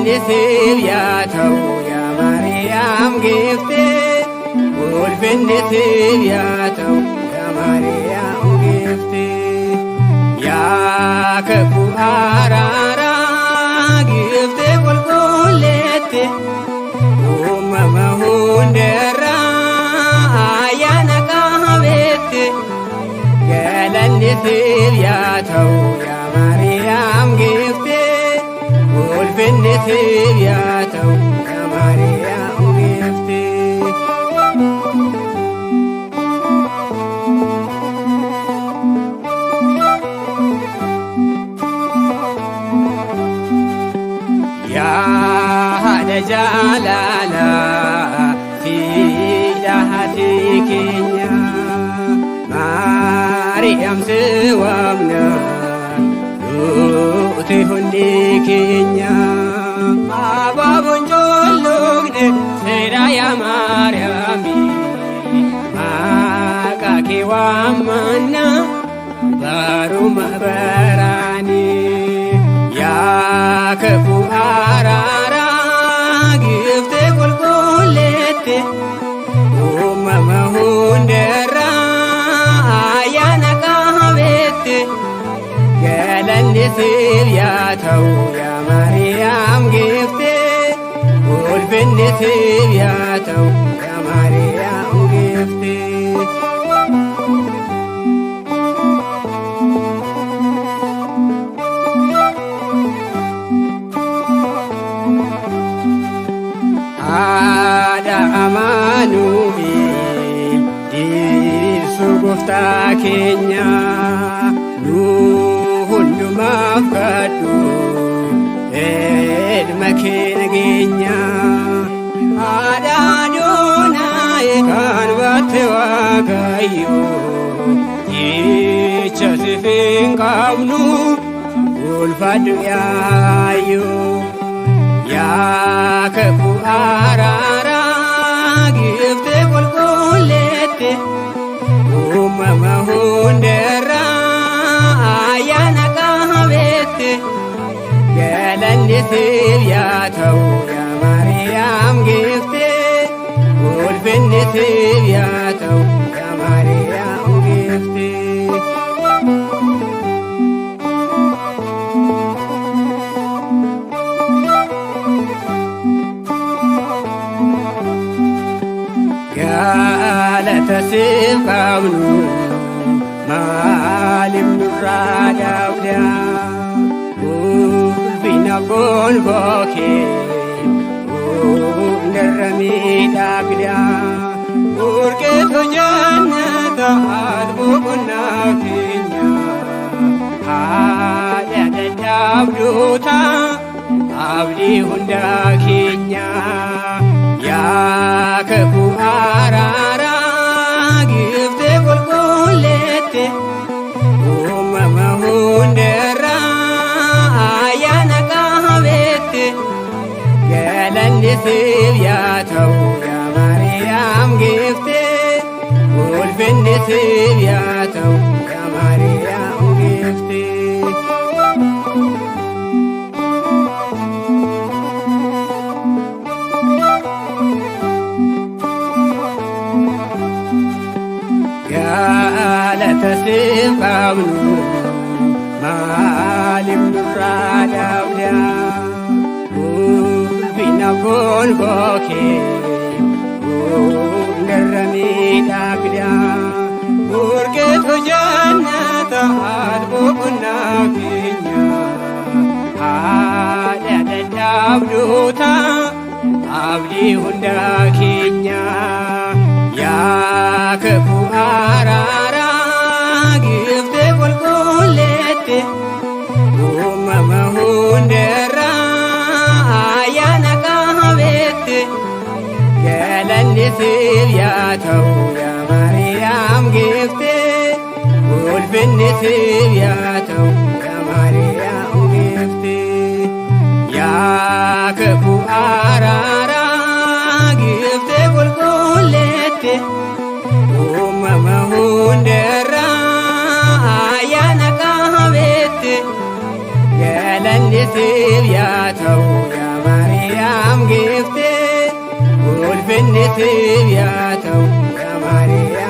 Ulfinnisif yaa ta'u yaa Maariyaam giftee Ulfinnisif yaa ta'u yaa Maariyaam giftee yaa kakuu araaraa giftee qulqulleette uumama hundarraa ayyaana qabeette galannisiif yaa ta'u yaa Maariyaam giftee Ulfinnisif yaa ta'u yaa Maariyaam giftee yaa haadha jaalalaa siidha haati keenya Maariyaam si waamna nuti hundi keenya abaaboon jollogne seera yaa Maariyaami maqaa kee waammanna baruma baraani yaa kakuu araaraa giftee qulqulleette uumama hundarraa ayyaana qabeette galannisiif yaa ta'u yaa Maariyaam giftee Ulfinnisif yaa ta'u yaa Maariyaam giftee haadha Amaanu'eel dhiirsu gooftaa keenya hundumaaf kadhu ilma kee nageenya haadha Adoonaay kan baatte Waaqayyo jecha siif hin qabnu ulfaadhu yaayyo yaa kakuu araaraa giftee qulqulleette uumama hundarraa ayyaana qabeette galannisiif yaa ta'u yaa Maariyaam giftee Ulfinnisif yaa ta'u yaa Maariyaam giftee galata siif qabnu maaliif nurraa dhabda ulfina gonfoo kee hundarra miidhagda urgeetu jannata ati boqonnaa keenya haadha dadhabdoota abdii hundaa keenya yaa kakuu araaraa giftee qulqulleette uumama hundarraa ayyaana qabeette galannisiif yaa ta'u yaa Maariyaam giftee Ulfinnisif yaa ta'u yaa Maariyaam giftee galata siif qabnu maaliif nurraa dhabda ulfina gonfoo kee hundarra miidhagda urgeetu jannata ati boqonnaa keenya haadha dadhabdoota abdii hundaa keenya yaa kakuu araaraa giftee qulqulleette uumama hundarraa ayyaana qabeette galannisiif yaa ta'u yaa Maariyaam giftee Ulfinnisif yaa ta'u yaa Maariyaam giftee yaa kakuu araaraa giftee qulqulleette uumama hundarraa ayyaana qabeette galannisiif yaa ta'u yaa ማርያም ግፍት ውልፍነት ቢያተው ያ ማርያም